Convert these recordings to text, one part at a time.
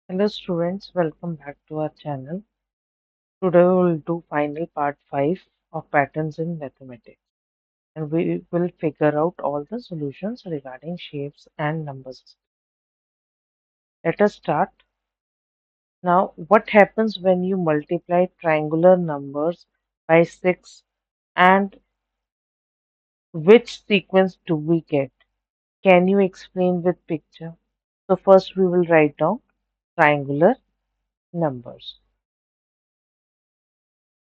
Hello students, welcome back to our channel. Today we will do final part 5 of patterns in mathematics and we will figure out all the solutions regarding shapes and numbers. Let us start. Now, what happens when you multiply triangular numbers by 6 and which sequence do we get? Can you explain with picture? So first we will write down triangular numbers.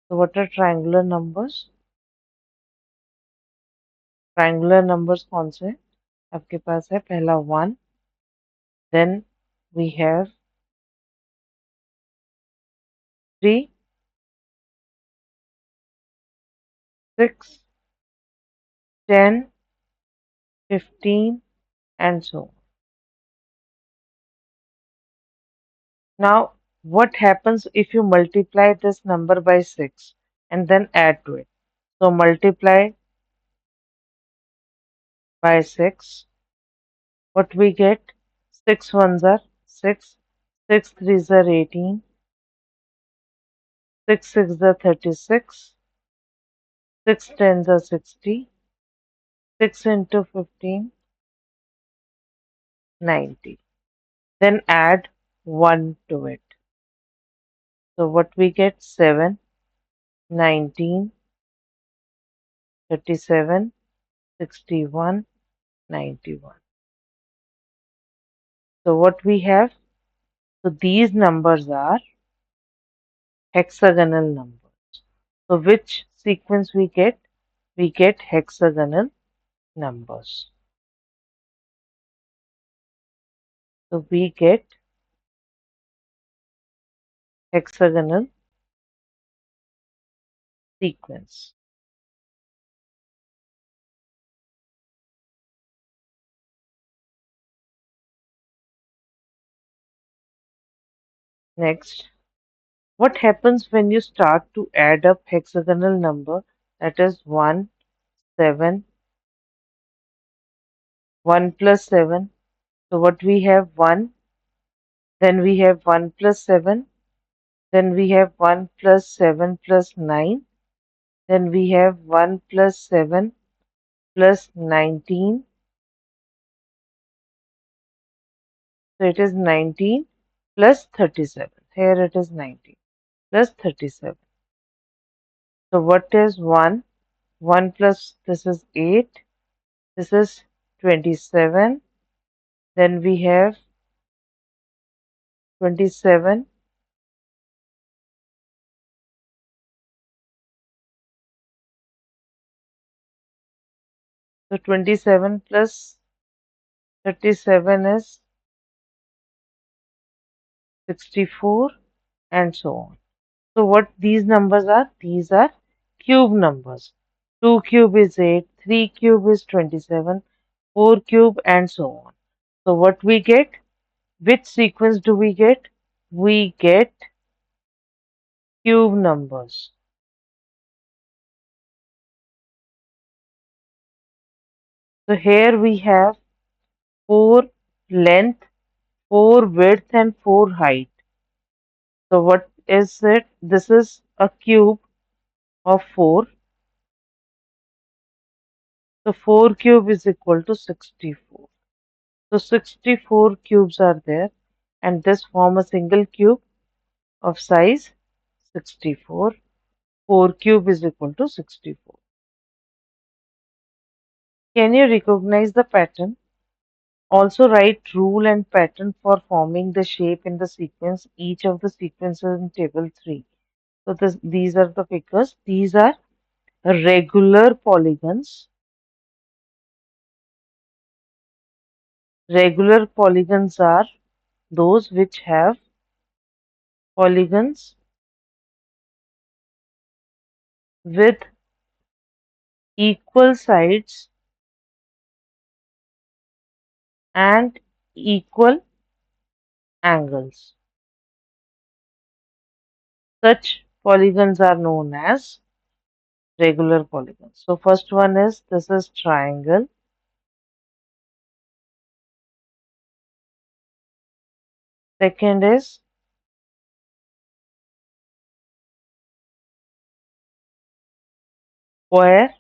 So what are triangular numbers? Triangular numbers कौन से आपके पास है? पहला 1, then we have 3, 6, 10, 15 and so on. Now what happens if you multiply this number by 6 and then add to it? So multiply by 6, what we get? 6 ones are 6, 6 threes are 18, 6 six are 36, 6 tens are 60, 6 into 15, 90. Then add 1 to it. So what we get? 7, 19, 37, 61, 91. So what we have? So these numbers are hexagonal numbers. So which sequence we get? We get hexagonal numbers. So we get hexagonal sequence. Next, what happens when you start to add up hexagonal number, that is 1, 7, 1 plus 7. So what we have? 1, then we have 1 plus 7, then we have 1 plus 7 plus 9, then we have 1 plus 7 plus 19. So it is 19 plus 37. Here it is 19 plus 37. So what is 1? 1 plus this is 8. This is 27. Then we have 27. So 27 plus 37 is 64 and so on. So what these numbers are? These are cube numbers. 2 cube is 8, 3 cube is 27, 4 cube and so on. So what we get? Which sequence do we get? We get cube numbers. So here we have 4 length, 4 width and 4 height. So what is it? This is a cube of 4. So 4 cube is equal to 64. So 64 cubes are there and this form a single cube of size 64. 4 cube is equal to 64. Can you recognize the pattern? Also write rule and pattern for forming the shape in the sequence, each of the sequences in table 3. So these are the figures. These are regular polygons. Regular polygons are those which have polygons with equal sides and equal angles. Such polygons are known as regular polygons. So first one is, this is triangle. Second is square.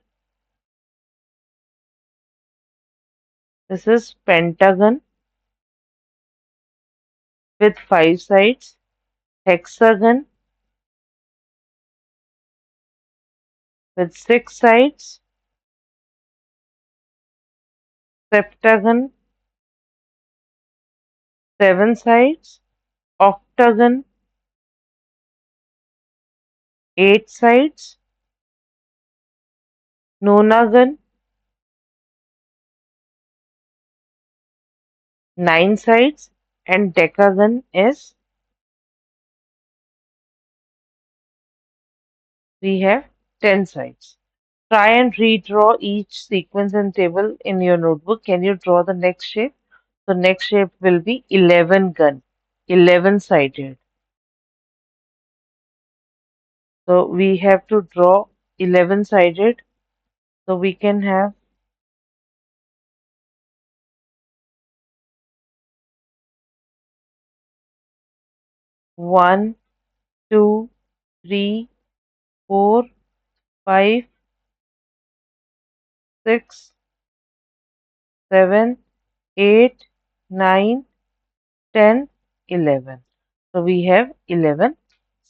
This is pentagon with 5 sides. Hexagon with 6 sides. Septagon, 7 sides. Octagon, 8 sides. Nonagon, 9 sides. And decagon is we have 10 sides. Try and redraw each sequence and table in your notebook. Can you draw the next shape? The next shape will be 11 gun, 11 sided. So we have to draw 11 sided. So we can have 1, 2, 3, 4, 5, 6, 7, 8, 9, 10, 11. So we have 11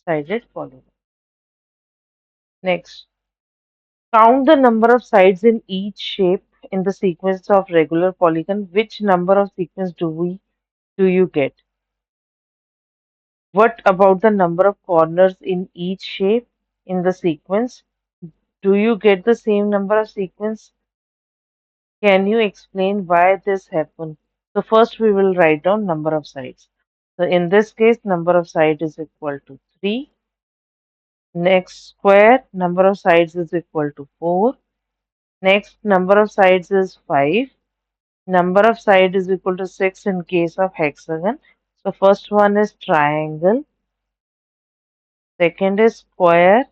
sided polygon. Next, count the number of sides in each shape in the sequence of regular polygon. Which number of sequence do you get? What about the number of corners in each shape in the sequence? Do you get the same number of sequence? Can you explain why this happened? So first we will write down number of sides. So in this case, number of sides is equal to 3. Next square, number of sides is equal to 4. Next number of sides is 5. Number of sides is equal to 6 in case of hexagon. So first one is triangle. Second is square.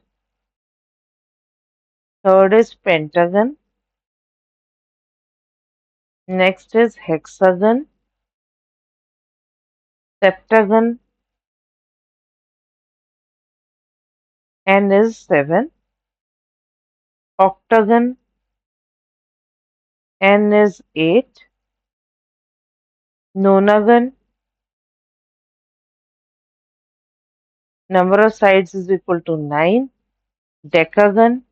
Third is pentagon. Next is hexagon, septagon, N is 7. Octagon, N is 8. Nonagon, number of sides is equal to 9. Decagon,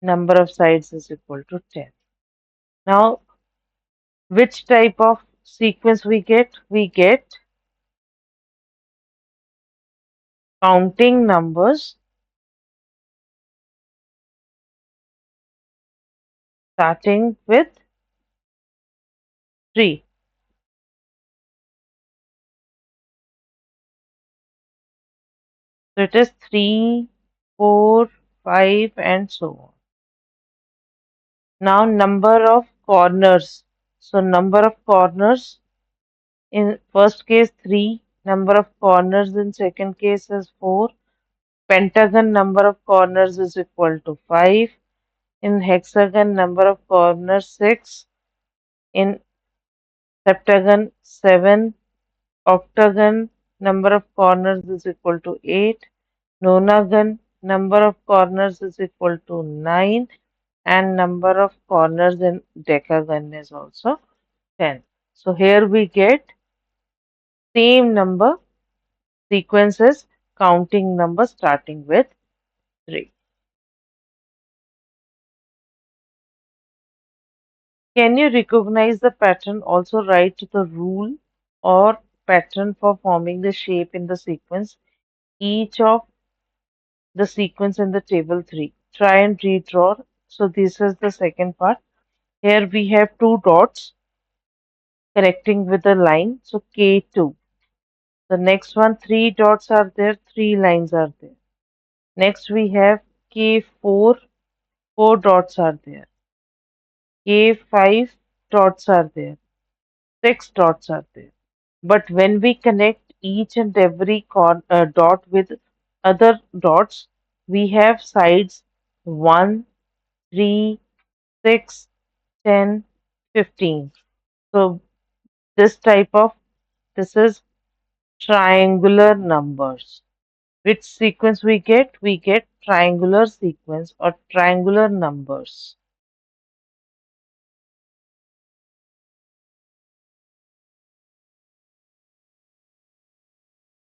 number of sides is equal to 10. Now, which type of sequence we get? We get counting numbers starting with 3. So it is 3, 4, 5 and so on. Now number of corners. So number of corners in first case 3, number of corners in second case is 4. Pentagon number of corners is equal to 5. In hexagon number of corners 6. In septagon 7. Octagon number of corners is equal to 8. Nonagon number of corners is equal to 9. And number of corners in decagon is also 10. So here we get same number sequences counting number starting with 3. Can you recognize the pattern? Also write the rule or pattern for forming the shape in the sequence. Each of the sequence in the table 3. Try and redraw. So this is the second part. Here we have 2 dots connecting with a line. So K2. The next one, 3 dots are there, 3 lines are there. Next we have K4, 4 dots are there. K5 dots are there. 6 dots are there. But when we connect each and every dot with other dots, we have sides 1, 3, 6, 10, 15. So this type of This is triangular numbers. Which sequence we get? We get triangular sequence or triangular numbers.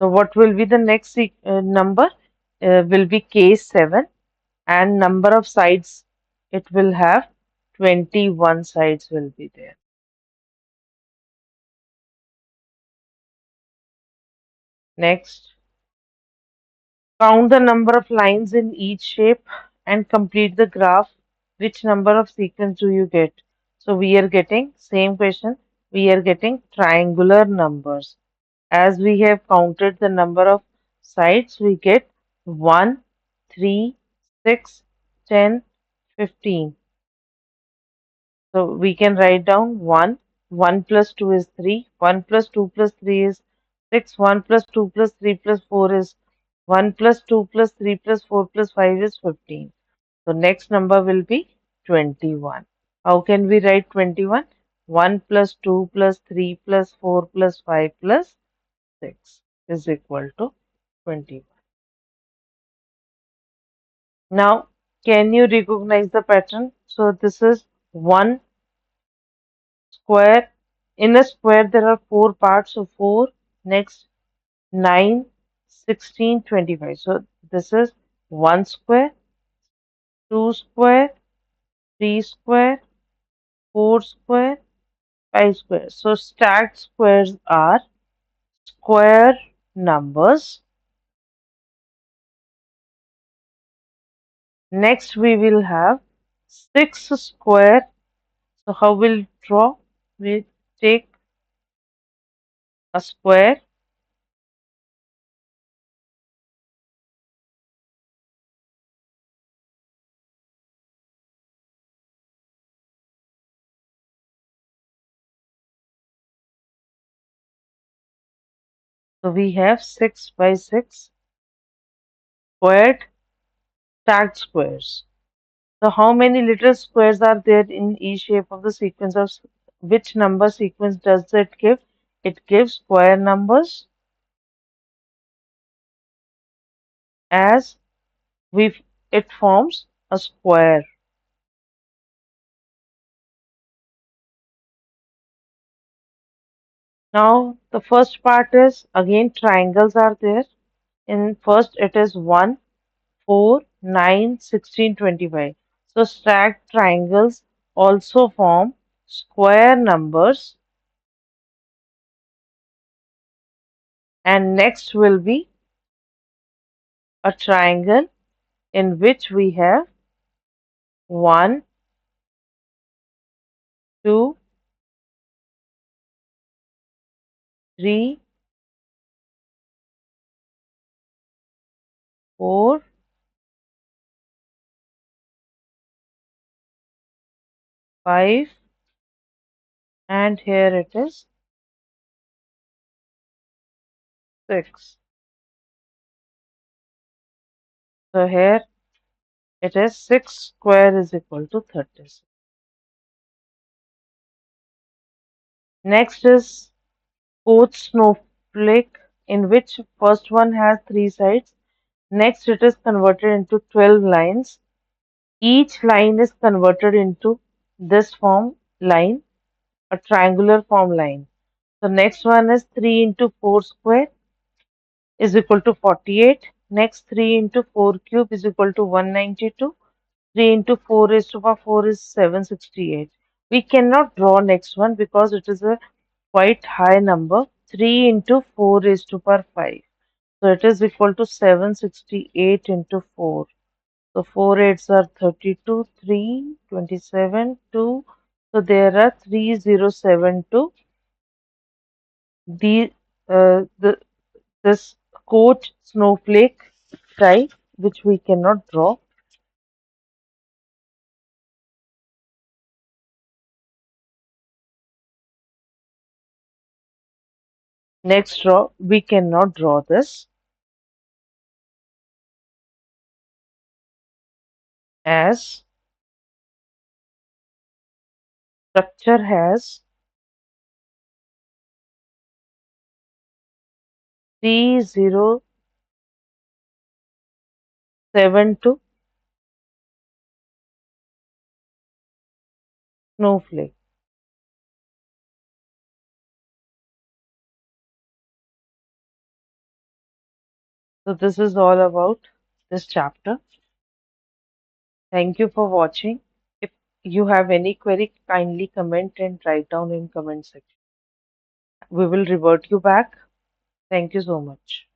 So what will be the next number? Will be case 7, and number of sides it will have 21 sides will be there. Next, count the number of lines in each shape and complete the graph. Which number of sequence do you get? So we are getting same question. We are getting triangular numbers. As we have counted the number of sides, we get 1, 3, 6, 10, 15. So we can write down 1. 1 plus 2 is 3. 1 plus 2 plus 3 is 6. 1 plus 2 plus 3 plus 4 is 1 plus 2 plus 3 plus 4 plus 5 is 15. So next number will be 21. How can we write 21? 1 plus 2 plus 3 plus 4 plus 5 plus 6 is equal to 21. Now, can you recognize the pattern? So this is one square. In a square, there are four parts. So 4, next 9, 16, 25. So this is 1 square, 2 square, 3 square, 4 square, 5 square. So stacked squares are square numbers. Next, we will have 6 square. So how we'll draw? We take a square. So we have 6 by 6 squared stacked squares. So how many little squares are there in each shape of the sequence of which number sequence does it give? It gives square numbers as we it forms a square. Now the first part is again triangles are there. In first it is 1, 4, 9, 16, 25. So stacked triangles also form square numbers, and next will be a triangle in which we have 1, 2, 3, 4, 5, and here it is 6. So here it is 6 square is equal to 36. Next is fourth snowflake, in which first one has 3 sides. Next it is converted into 12 lines. Each line is converted into this form line, a triangular form line. So next one is 3 into 4 square is equal to 48. Next 3 into 4 cube is equal to 192. 3 into 4 raised to power 4 is 768. We cannot draw next one because it is a quite high number. 3 into 4 raised to power 5. So it is equal to 768 into 4. So 4 eights are 32, 3, 27, 2. So there are 3072. The, this quote snowflake type which we cannot draw. Next draw, we cannot draw this as structure has 3072 snowflake. So this is all about this chapter. Thank you for watching. If you have any query, kindly comment and write down in comment section. We will revert you back. Thank you so much.